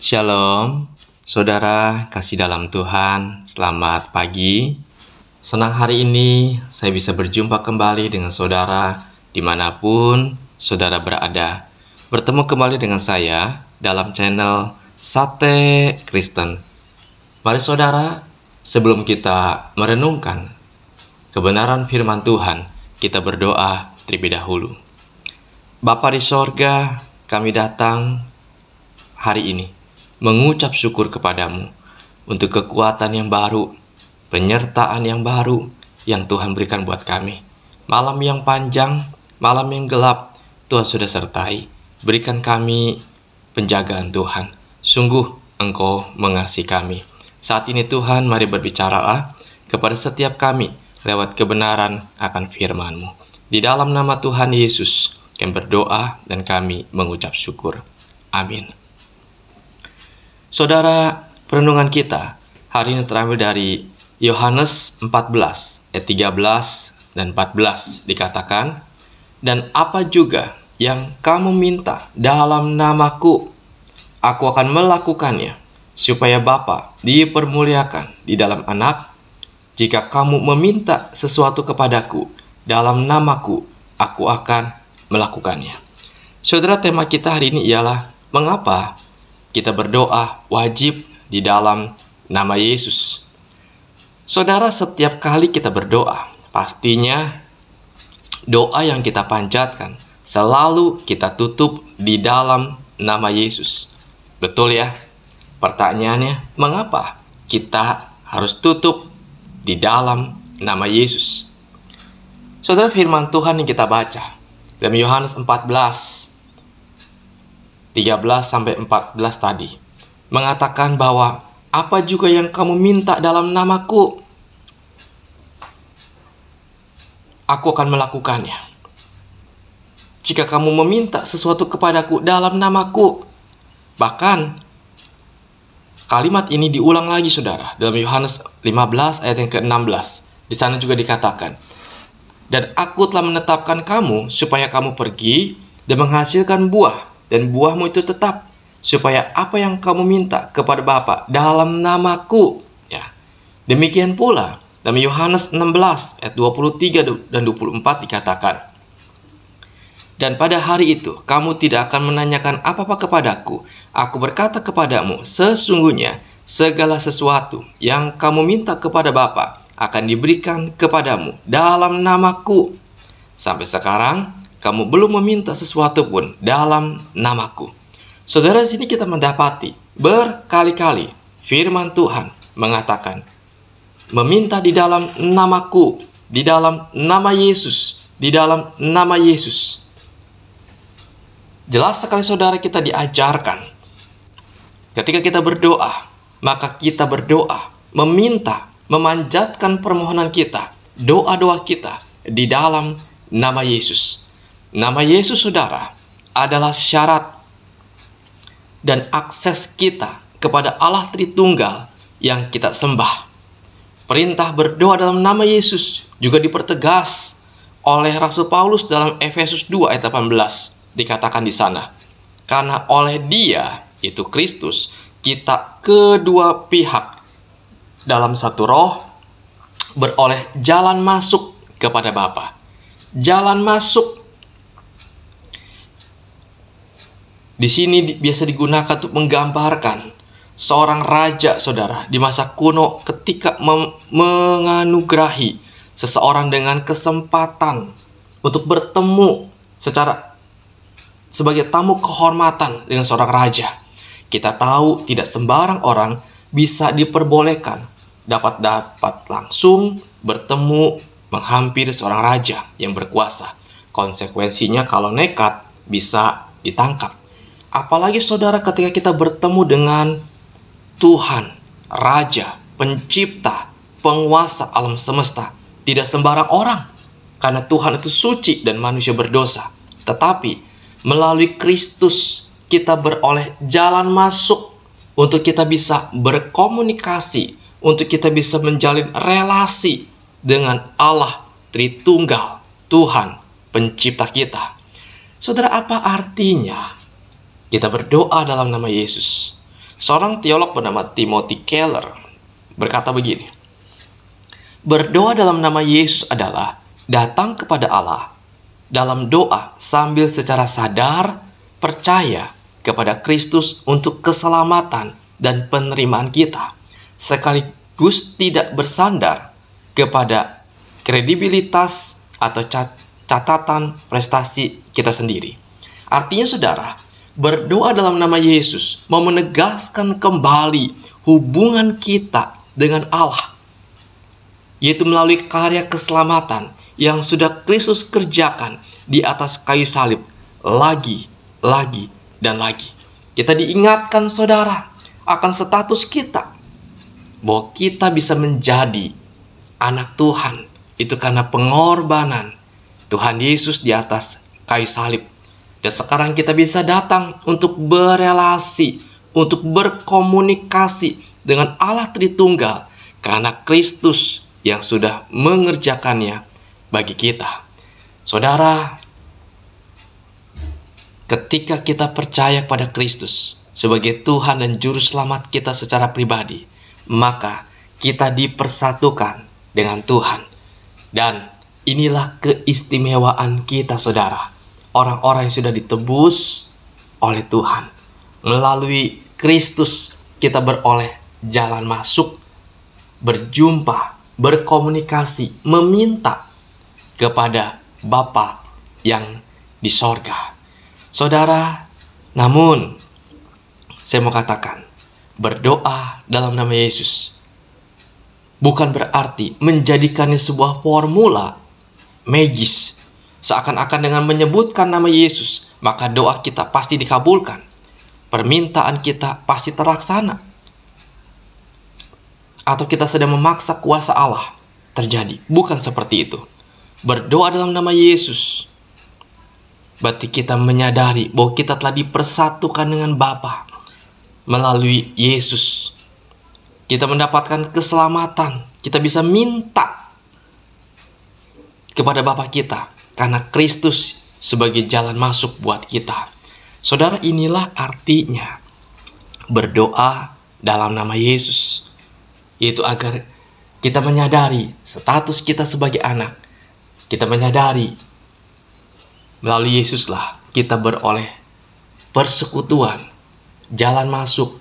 Shalom, saudara kasih dalam Tuhan, selamat pagi. Senang hari ini saya bisa berjumpa kembali dengan saudara dimanapun saudara berada. Bertemu kembali dengan saya dalam channel Sate Kristen. Mari saudara, sebelum kita merenungkan kebenaran firman Tuhan, kita berdoa terlebih dahulu. Bapa di sorga, kami datang hari ini mengucap syukur kepadamu untuk kekuatan yang baru, penyertaan yang baru yang Tuhan berikan buat kami. Malam yang panjang, malam yang gelap, Tuhan sudah sertai. Berikan kami penjagaan Tuhan. Sungguh Engkau mengasihi kami. Saat ini Tuhan, mari berbicaralah kepada setiap kami lewat kebenaran akan firman-Mu. Di dalam nama Tuhan Yesus, kami berdoa dan kami mengucap syukur. Amin. Saudara, perenungan kita hari ini terambil dari Yohanes 14 ayat 13 dan 14 dikatakan, "Dan apa juga yang kamu minta dalam namaku, aku akan melakukannya, supaya Bapa dipermuliakan di dalam Anak. Jika kamu meminta sesuatu kepadaku dalam namaku, aku akan melakukannya." Saudara, tema kita hari ini ialah mengapa kita berdoa wajib di dalam nama Yesus. Saudara, setiap kali kita berdoa, pastinya doa yang kita panjatkan selalu kita tutup di dalam nama Yesus. Betul ya? Pertanyaannya, mengapa kita harus tutup di dalam nama Yesus? Saudara, firman Tuhan yang kita baca dalam Yohanes 14 13-14 tadi mengatakan bahwa apa juga yang kamu minta dalam namaku, aku akan melakukannya. Jika kamu meminta sesuatu kepadaku dalam namaku. Bahkan kalimat ini diulang lagi saudara dalam Yohanes 15 ayat yang ke-16. Di sana juga dikatakan, "Dan aku telah menetapkan kamu supaya kamu pergi dan menghasilkan buah, dan buahmu itu tetap, supaya apa yang kamu minta kepada Bapa dalam namaku." Ya. Demikian pula dalam Yohanes 16 ayat 23 dan 24 dikatakan, "Dan pada hari itu kamu tidak akan menanyakan apa-apa kepadaku. Aku berkata kepadamu, sesungguhnya segala sesuatu yang kamu minta kepada Bapa akan diberikan kepadamu dalam namaku. Sampai sekarang kamu belum meminta sesuatu pun dalam namaku." Saudara, di sini kita mendapati berkali-kali firman Tuhan mengatakan meminta di dalam namaku, di dalam nama Yesus, di dalam nama Yesus. Jelas sekali saudara, kita diajarkan ketika kita berdoa, maka kita berdoa, meminta, memanjatkan permohonan kita, doa-doa kita di dalam nama Yesus. Nama Yesus saudara adalah syarat dan akses kita kepada Allah Tritunggal yang kita sembah. Perintah berdoa dalam nama Yesus juga dipertegas oleh Rasul Paulus dalam Efesus 2 ayat 18. Dikatakan di sana, "Karena oleh Dia, itu Kristus, kita kedua pihak dalam satu roh beroleh jalan masuk kepada Bapa." Jalan masuk di sini biasa digunakan untuk menggambarkan seorang raja, saudara, di masa kuno ketika menganugerahi seseorang dengan kesempatan untuk bertemu sebagai tamu kehormatan dengan seorang raja. Kita tahu tidak sembarang orang bisa diperbolehkan dapat langsung bertemu menghampiri seorang raja yang berkuasa. Konsekuensinya kalau nekat bisa ditangkap. Apalagi saudara ketika kita bertemu dengan Tuhan, Raja, Pencipta, Penguasa alam semesta. Tidak sembarang orang, karena Tuhan itu suci dan manusia berdosa. Tetapi melalui Kristus kita beroleh jalan masuk untuk kita bisa berkomunikasi, untuk kita bisa menjalin relasi dengan Allah Tritunggal, Tuhan, Pencipta kita. Saudara, apa artinya kita berdoa dalam nama Yesus? Seorang teolog bernama Timothy Keller berkata begini, berdoa dalam nama Yesus adalah datang kepada Allah dalam doa sambil secara sadar percaya kepada Kristus untuk keselamatan dan penerimaan kita, sekaligus tidak bersandar kepada kredibilitas atau catatan prestasi kita sendiri. Artinya saudara, berdoa dalam nama Yesus mau menegaskan kembali hubungan kita dengan Allah, yaitu melalui karya keselamatan yang sudah Kristus kerjakan di atas kayu salib lagi, dan lagi. Kita diingatkan saudara akan status kita, bahwa kita bisa menjadi anak Tuhan itu karena pengorbanan Tuhan Yesus di atas kayu salib. Dan sekarang kita bisa datang untuk berelasi, untuk berkomunikasi dengan Allah Tritunggal karena Kristus yang sudah mengerjakannya bagi kita. Saudara, ketika kita percaya pada Kristus sebagai Tuhan dan Juru Selamat kita secara pribadi, maka kita dipersatukan dengan Tuhan. Dan inilah keistimewaan kita saudara, orang-orang yang sudah ditebus oleh Tuhan. Melalui Kristus kita beroleh jalan masuk, berjumpa, berkomunikasi, meminta kepada Bapa yang di sorga. Saudara, namun saya mau katakan, berdoa dalam nama Yesus bukan berarti menjadikannya sebuah formula magis. Seakan-akan dengan menyebutkan nama Yesus, maka doa kita pasti dikabulkan. Permintaan kita pasti terlaksana. Atau kita sedang memaksa kuasa Allah terjadi. Bukan seperti itu. Berdoa dalam nama Yesus berarti kita menyadari bahwa kita telah dipersatukan dengan Bapa melalui Yesus. Kita mendapatkan keselamatan. Kita bisa minta kepada Bapa kita karena Kristus sebagai jalan masuk buat kita. Saudara, inilah artinya berdoa dalam nama Yesus, yaitu agar kita menyadari status kita sebagai anak. Kita menyadari melalui Yesuslah kita beroleh persekutuan, jalan masuk,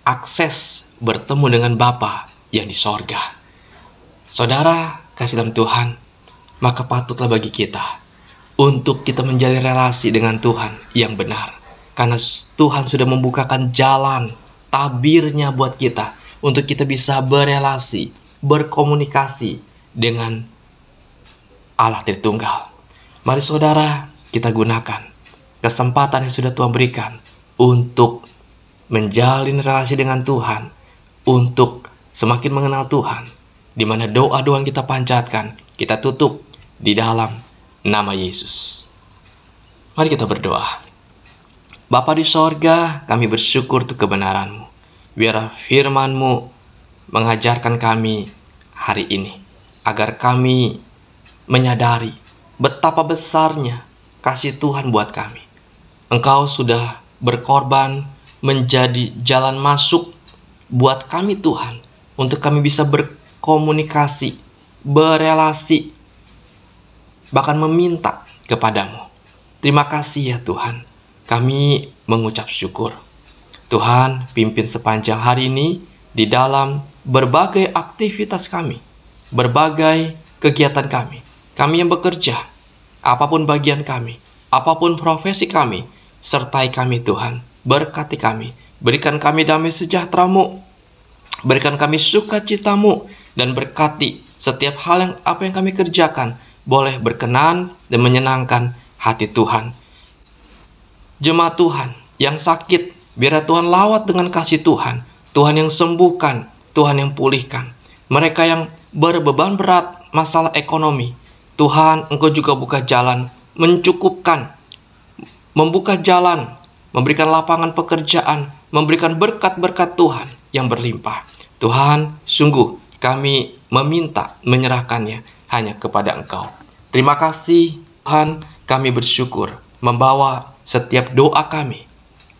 akses bertemu dengan Bapa yang di sorga. Saudara, kasih dalam Tuhan, maka patutlah bagi kita untuk kita menjalin relasi dengan Tuhan yang benar. Karena Tuhan sudah membukakan jalan, tabirnya buat kita, untuk kita bisa berelasi, berkomunikasi dengan Allah Tritunggal. Mari saudara, kita gunakan kesempatan yang sudah Tuhan berikan untuk menjalin relasi dengan Tuhan, untuk semakin mengenal Tuhan, di mana doa-doa yang kita panjatkan, kita tutup di dalam nama Yesus. Mari kita berdoa. Bapa di sorga, kami bersyukur untuk kebenaran-Mu. Biar firman-Mu mengajarkan kami hari ini, agar kami menyadari betapa besarnya kasih Tuhan buat kami. Engkau sudah berkorban menjadi jalan masuk buat kami Tuhan, untuk kami bisa berkomunikasi, berelasi, bahkan meminta kepadamu. Terima kasih ya Tuhan, kami mengucap syukur. Tuhan, pimpin sepanjang hari ini di dalam berbagai aktivitas kami, berbagai kegiatan kami. Kami yang bekerja, apapun bagian kami, apapun profesi kami, sertai kami Tuhan. Berkati kami, berikan kami damai sejahtera-Mu, berikan kami sukacita-Mu, dan berkati setiap hal yang apa yang kami kerjakan boleh berkenan dan menyenangkan hati Tuhan. Jemaat Tuhan yang sakit, biar Tuhan lawat dengan kasih Tuhan. Tuhan yang sembuhkan, Tuhan yang pulihkan. Mereka yang berbeban berat masalah ekonomi, Tuhan, Engkau juga buka jalan, mencukupkan, membuka jalan, memberikan lapangan pekerjaan, memberikan berkat-berkat Tuhan yang berlimpah. Tuhan, sungguh kami meminta menyerahkannya hanya kepada Engkau. Terima kasih Tuhan, kami bersyukur membawa setiap doa kami,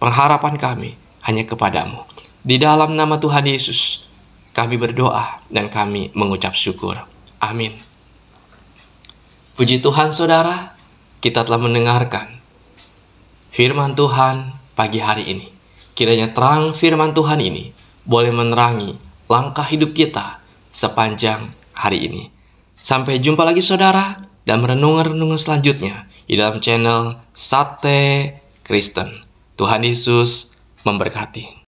pengharapan kami, hanya kepadamu. Di dalam nama Tuhan Yesus, kami berdoa dan kami mengucap syukur. Amin. Puji Tuhan saudara, kita telah mendengarkan firman Tuhan pagi hari ini. Kiranya terang firman Tuhan ini boleh menerangi langkah hidup kita sepanjang hari ini. Sampai jumpa lagi saudara, dan renungan-renungan selanjutnya di dalam channel Sate Kristen. Tuhan Yesus memberkati.